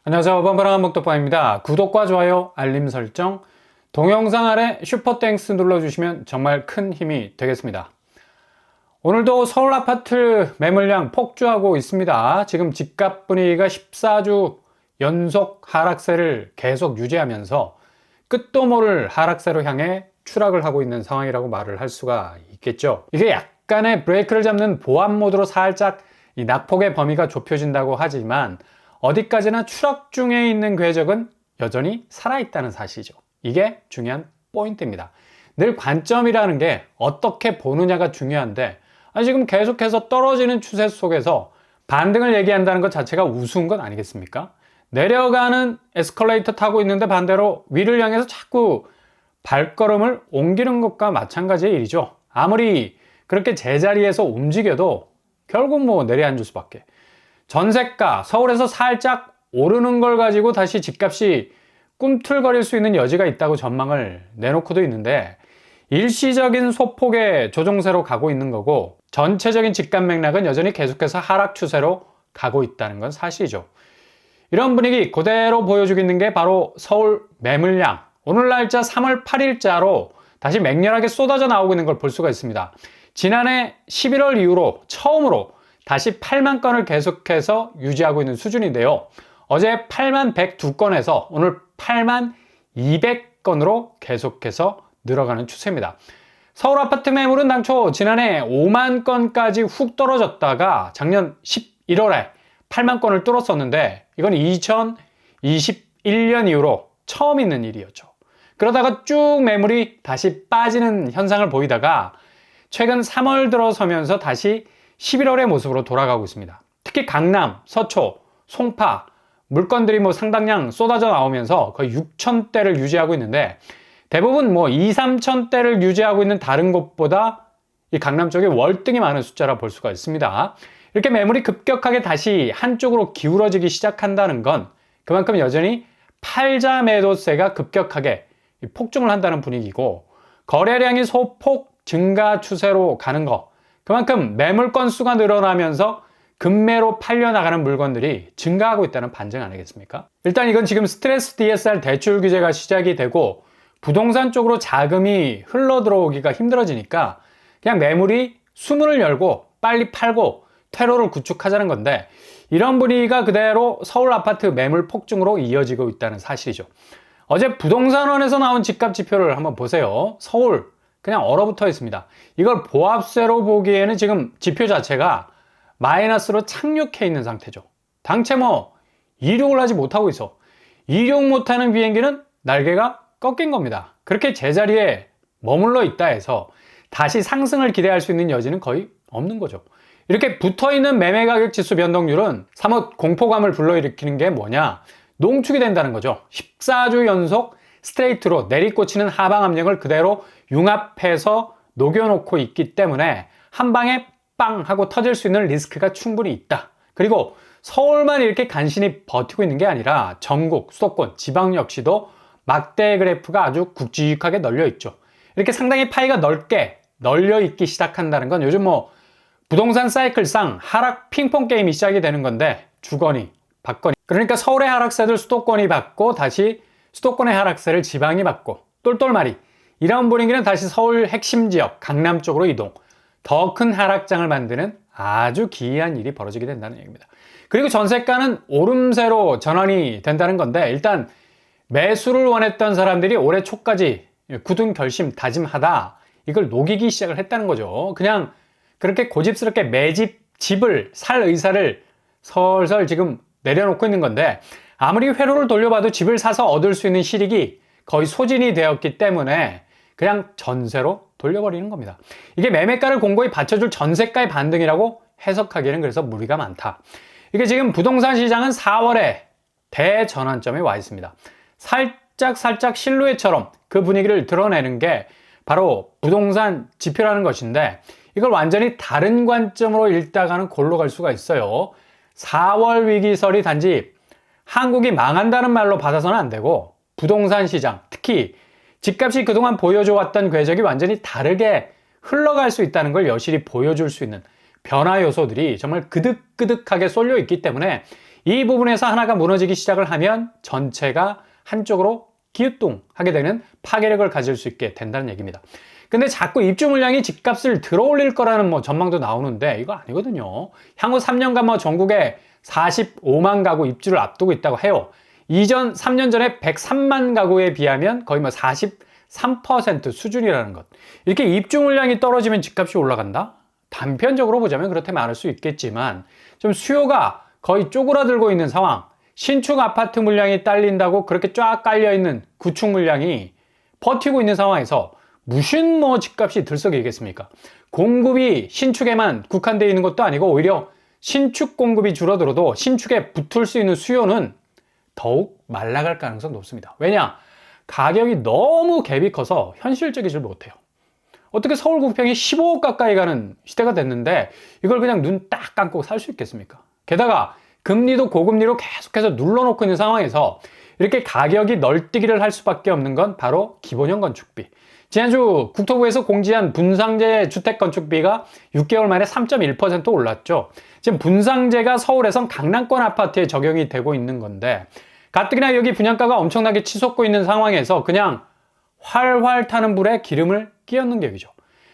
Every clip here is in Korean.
안녕하세요. 뻔뻔한 목독방입니다. 구독과 좋아요, 알림 설정, 동영상 아래 슈퍼땡스 눌러주시면 정말 큰 힘이 되겠습니다. 오늘도 서울 아파트 매물량 폭주하고 있습니다. 지금 집값 분위기가 14주 연속 하락세를 계속 유지하면서 끝도 모를 하락세로 향해 추락을 하고 있는 상황이라고 말을 할 수가 있겠죠. 이게 약간의 브레이크를 잡는 보안 모드로 살짝 이 낙폭의 범위가 좁혀진다고 하지만 어디까지나 추락 중에 있는 궤적은 여전히 살아있다는 사실이죠. 이게 중요한 포인트입니다. 늘 관점이라는 게 어떻게 보느냐가 중요한데 지금 계속해서 떨어지는 추세 속에서 반등을 얘기한다는 것 자체가 우스운 것 아니겠습니까? 내려가는 에스컬레이터 타고 있는데 반대로 위를 향해서 자꾸 발걸음을 옮기는 것과 마찬가지의 일이죠. 아무리 그렇게 제자리에서 움직여도 결국 내려앉을 수밖에. 전세가 서울에서 살짝 오르는 걸 가지고 다시 집값이 꿈틀거릴 수 있는 여지가 있다고 전망을 내놓고도 있는데 일시적인 소폭의 조정세로 가고 있는 거고 전체적인 집값 맥락은 여전히 계속해서 하락 추세로 가고 있다는 건 사실이죠. 이런 분위기 그대로 보여주고 있는 게 바로 서울 매물량. 오늘 날짜 3월 8일자로 다시 맹렬하게 쏟아져 나오고 있는 걸 볼 수가 있습니다. 지난해 11월 이후로 처음으로 다시 8만 건을 계속해서 유지하고 있는 수준인데요. 어제 8만 102건에서 오늘 8만 200건으로 계속해서 늘어가는 추세입니다. 서울 아파트 매물은 당초 지난해 5만 건까지 훅 떨어졌다가 작년 11월에 8만 건을 뚫었었는데 이건 2021년 이후로 처음 있는 일이었죠. 그러다가 쭉 매물이 다시 빠지는 현상을 보이다가 최근 3월 들어서면서 다시 11월의 모습으로 돌아가고 있습니다. 특히 강남, 서초, 송파 물건들이 상당량 쏟아져 나오면서 거의 6,000대를 유지하고 있는데 대부분 2, 3,000대를 유지하고 있는 다른 곳보다 이 강남 쪽에 월등히 많은 숫자라 볼 수가 있습니다. 이렇게 매물이 급격하게 다시 한쪽으로 기울어지기 시작한다는 건 그만큼 여전히 팔자 매도세가 급격하게 폭증을 한다는 분위기고 거래량이 소폭 증가 추세로 가는 거 그만큼 매물 건수가 늘어나면서 급매로 팔려나가는 물건들이 증가하고 있다는 반증 아니겠습니까? 일단 이건 지금 스트레스 DSR 대출 규제가 시작이 되고 부동산 쪽으로 자금이 흘러 들어오기가 힘들어지니까 그냥 매물이 수문을 열고 빨리 팔고 퇴로를 구축하자는 건데 이런 분위기가 그대로 서울 아파트 매물 폭증으로 이어지고 있다는 사실이죠. 어제 부동산원에서 나온 집값 지표를 한번 보세요. 서울 그냥 얼어붙어 있습니다. 이걸 보합세로 보기에는 지금 지표 자체가 마이너스로 착륙해 있는 상태죠. 당최 이륙을 하지 못하고 있어. 이륙 못하는 비행기는 날개가 꺾인 겁니다. 그렇게 제자리에 머물러 있다 해서 다시 상승을 기대할 수 있는 여지는 거의 없는 거죠. 이렇게 붙어있는 매매가격 지수 변동률은 사뭇 공포감을 불러일으키는 게 뭐냐? 농축이 된다는 거죠. 14주 연속 스트레이트로 내리꽂히는 하방 압력을 그대로 융합해서 녹여놓고 있기 때문에 한 방에 빵 하고 터질 수 있는 리스크가 충분히 있다. 그리고 서울만 이렇게 간신히 버티고 있는 게 아니라 전국, 수도권, 지방 역시도 막대 그래프가 아주 굵직하게 널려 있죠. 이렇게 상당히 파이가 넓게 널려 있기 시작한다는 건 요즘 부동산 사이클상 하락 핑퐁 게임이 시작이 되는 건데 주거니 받거니 그러니까 서울의 하락세를 수도권이 받고 다시 수도권의 하락세를 지방이 받고 똘똘마리 이런 분위기는 다시 서울 핵심 지역 강남 쪽으로 이동 더 큰 하락장을 만드는 아주 기이한 일이 벌어지게 된다는 얘기입니다. 그리고 전세가는 오름세로 전환이 된다는 건데 일단 매수를 원했던 사람들이 올해 초까지 굳은 결심 다짐하다 이걸 녹이기 시작을 했다는 거죠. 그냥 그렇게 고집스럽게 집을 살 의사를 설설 지금 내려놓고 있는 건데 아무리 회로를 돌려봐도 집을 사서 얻을 수 있는 실익이 거의 소진이 되었기 때문에 그냥 전세로 돌려버리는 겁니다. 이게 매매가를 공고히 받쳐줄 전세가의 반등이라고 해석하기에는 그래서 무리가 많다. 이게 지금 부동산 시장은 4월에 대전환점에 와 있습니다. 살짝 실루엣처럼 그 분위기를 드러내는 게 바로 부동산 지표라는 것인데 이걸 완전히 다른 관점으로 읽다가는 골로 갈 수가 있어요. 4월 위기설이 단지 한국이 망한다는 말로 받아서는 안 되고 부동산 시장, 특히 집값이 그동안 보여줘왔던 궤적이 완전히 다르게 흘러갈 수 있다는 걸 여실히 보여줄 수 있는 변화 요소들이 정말 그득그득하게 쏠려 있기 때문에 이 부분에서 하나가 무너지기 시작을 하면 전체가 한쪽으로 기우뚱하게 되는 파괴력을 가질 수 있게 된다는 얘기입니다. 근데 자꾸 입주 물량이 집값을 들어올릴 거라는 전망도 나오는데 이거 아니거든요. 향후 3년간 전국에 45만 가구 입주를 앞두고 있다고 해요. 이전 3년 전에 103만 가구에 비하면 거의 43% 수준이라는 것. 이렇게 입주 물량이 떨어지면 집값이 올라간다? 단편적으로 보자면 그렇게 말할 수 있겠지만 좀 수요가 거의 쪼그라들고 있는 상황, 신축 아파트 물량이 딸린다고 그렇게 쫙 깔려있는 구축 물량이 버티고 있는 상황에서 무슨 집값이 들썩이겠습니까? 공급이 신축에만 국한되어 있는 것도 아니고 오히려 신축 공급이 줄어들어도 신축에 붙을 수 있는 수요는 더욱 말라갈 가능성이 높습니다. 왜냐? 가격이 너무 갭이 커서 현실적이지 못해요. 어떻게 서울 구평이 15억 가까이 가는 시대가 됐는데 이걸 그냥 눈 딱 감고 살 수 있겠습니까? 게다가 금리도 고금리로 계속해서 눌러놓고 있는 상황에서 이렇게 가격이 널뛰기를 할 수밖에 없는 건 바로 기본형 건축비. 지난주 국토부에서 공지한 분상제 주택건축비가 6개월 만에 3.1% 올랐죠. 지금 분상제가 서울에선 강남권 아파트에 적용이 되고 있는 건데 가뜩이나 여기 분양가가 엄청나게 치솟고 있는 상황에서 그냥 활활 타는 불에 기름을 끼얹는 격이죠.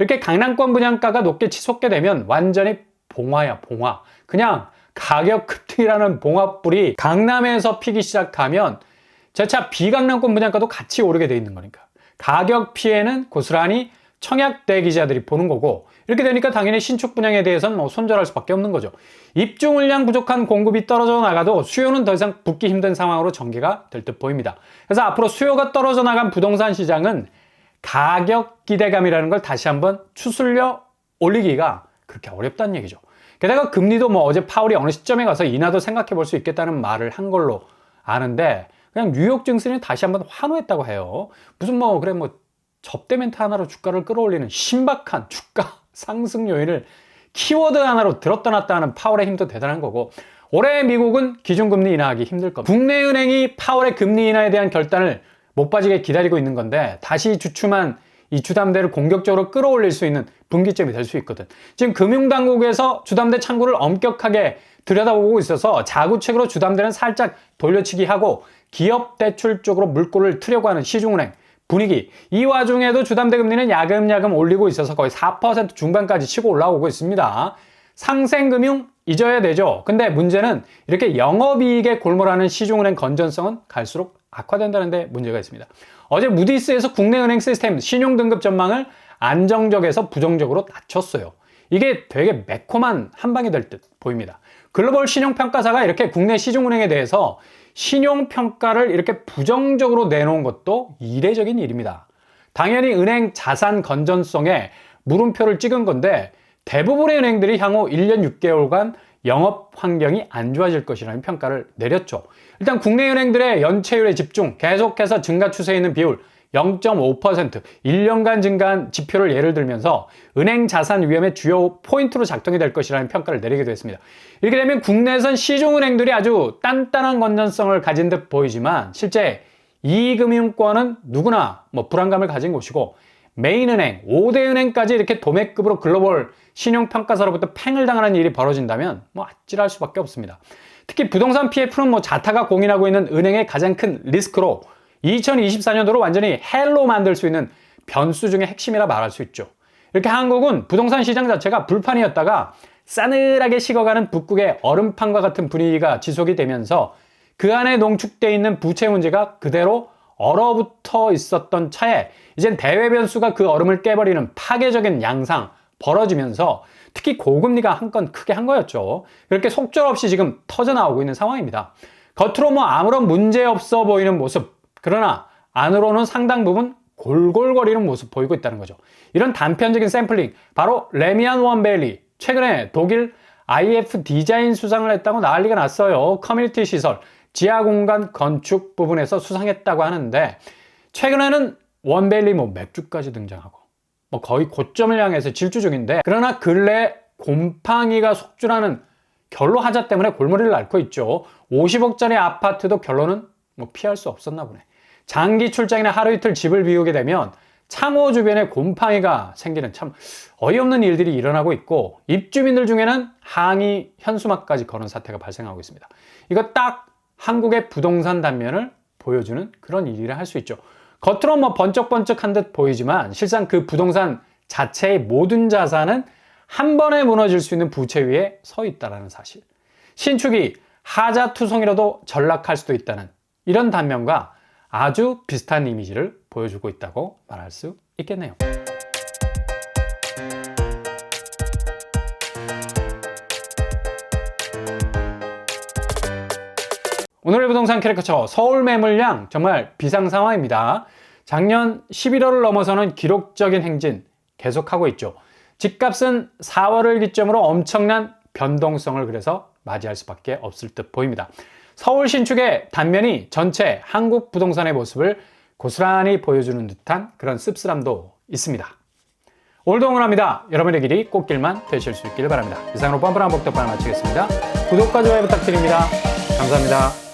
이렇게 강남권 분양가가 높게 치솟게 되면 완전히 봉화야, 봉화. 그냥 가격 급등이라는 봉화불이 강남에서 피기 시작하면 재차 비강남권 분양가도 같이 오르게 돼 있는 거니까. 가격 피해는 고스란히 청약 대기자들이 보는 거고 이렇게 되니까 당연히 신축 분양에 대해서는 손절할 수밖에 없는 거죠. 입주 물량 부족한 공급이 떨어져 나가도 수요는 더 이상 붙기 힘든 상황으로 전개가 될 듯 보입니다. 그래서 앞으로 수요가 떨어져 나간 부동산 시장은 가격 기대감이라는 걸 다시 한번 추슬려 올리기가 그렇게 어렵다는 얘기죠. 게다가 금리도 어제 파월이 어느 시점에 가서 인하도 생각해 볼 수 있겠다는 말을 한 걸로 아는데 그냥 뉴욕 증시는 다시 한번 환호했다고 해요. 무슨 그래 접대 멘트 하나로 주가를 끌어올리는 신박한 주가 상승 요인을 키워드 하나로 들었다 놨다 하는 파월의 힘도 대단한 거고 올해 미국은 기준금리 인하하기 힘들 겁니다. 국내 은행이 파월의 금리 인하에 대한 결단을 못 빠지게 기다리고 있는 건데 다시 주춤한 이 주담대를 공격적으로 끌어올릴 수 있는 분기점이 될 수 있거든. 지금 금융당국에서 주담대 창구를 엄격하게 들여다보고 있어서 자구책으로 주담대는 살짝 돌려치기 하고 기업 대출 쪽으로 물꼬를 트려고 하는 시중은행 분위기. 이 와중에도 주담대 금리는 야금야금 올리고 있어서 거의 4% 중반까지 치고 올라오고 있습니다. 상생금융 잊어야 되죠. 근데 문제는 이렇게 영업이익에 골몰하는 시중은행 건전성은 갈수록 악화된다는 데 문제가 있습니다. 어제 무디스에서 국내 은행 시스템 신용등급 전망을 안정적에서 부정적으로 낮췄어요. 이게 되게 매콤한 한방이 될 듯 보입니다. 글로벌 신용평가사가 이렇게 국내 시중은행에 대해서 신용평가를 이렇게 부정적으로 내놓은 것도 이례적인 일입니다. 당연히 은행 자산 건전성에 물음표를 찍은 건데 대부분의 은행들이 향후 1년 6개월간 영업 환경이 안 좋아질 것이라는 평가를 내렸죠. 일단 국내 은행들의 연체율에 집중, 계속해서 증가 추세에 있는 비율 0.5%, 1년간 증가한 지표를 예를 들면서 은행 자산 위험의 주요 포인트로 작동이 될 것이라는 평가를 내리기도 했습니다. 이렇게 되면 국내에선 시중은행들이 아주 단단한 건전성을 가진 듯 보이지만 실제 이금융권은 누구나 불안감을 가진 곳이고 메인은행, 5대 은행까지 이렇게 도매급으로 글로벌 신용평가사로부터 팽을 당하는 일이 벌어진다면 아찔할 수밖에 없습니다. 특히 부동산 PF는 자타가 공인하고 있는 은행의 가장 큰 리스크로 2024년도로 완전히 헬로 만들 수 있는 변수 중의 핵심이라 말할 수 있죠. 이렇게 한국은 부동산 시장 자체가 불판이었다가 싸늘하게 식어가는 북극의 얼음판과 같은 분위기가 지속이 되면서 그 안에 농축되어 있는 부채 문제가 그대로 얼어붙어 있었던 차에 이젠 대외 변수가 그 얼음을 깨버리는 파괴적인 양상 벌어지면서 특히 고금리가 한 건 크게 한 거였죠. 이렇게 속절없이 지금 터져나오고 있는 상황입니다. 겉으로 아무런 문제 없어 보이는 모습, 그러나 안으로는 상당 부분 골골거리는 모습 보이고 있다는 거죠. 이런 단편적인 샘플링, 바로 레미안 원베일리, 최근에 독일 IF 디자인 수상을 했다고 난리가 났어요. 커뮤니티 시설, 지하 공간 건축 부분에서 수상했다고 하는데 최근에는 원베일리 맥주까지 등장하고 거의 고점을 향해서 질주 중인데 그러나 근래 곰팡이가 속출하는 결로 하자 때문에 골머리를 앓고 있죠. 50억짜리 아파트도 결론은 피할 수 없었나 보네. 장기 출장이나 하루 이틀 집을 비우게 되면 참호 주변에 곰팡이가 생기는 참 어이없는 일들이 일어나고 있고, 입주민들 중에는 항의 현수막까지 거는 사태가 발생하고 있습니다. 이거 딱 한국의 부동산 단면을 보여주는 그런 일이라 할 수 있죠. 겉으로 뭐 번쩍번쩍한 듯 보이지만 실상 그 부동산 자체의 모든 자산은 한 번에 무너질 수 있는 부채 위에 서 있다는 사실. 신축이 하자투성이라도 전락할 수도 있다는 이런 단면과 아주 비슷한 이미지를 보여주고 있다고 말할 수 있겠네요. 오늘의 부동산 캐릭터처 서울 매물량 정말 비상 상황입니다. 작년 11월을 넘어서는 기록적인 행진 계속하고 있죠. 집값은 4월을 기점으로 엄청난 변동성을 그래서 맞이할 수밖에 없을 듯 보입니다. 서울 신축의 단면이 전체 한국 부동산의 모습을 고스란히 보여주는 듯한 그런 씁쓸함도 있습니다. 오늘도 응원합니다. 여러분의 길이 꽃길만 되실 수 있기를 바랍니다. 이상으로 뻔뻔한 복덕방을 마치겠습니다. 구독과 좋아요 부탁드립니다. 감사합니다.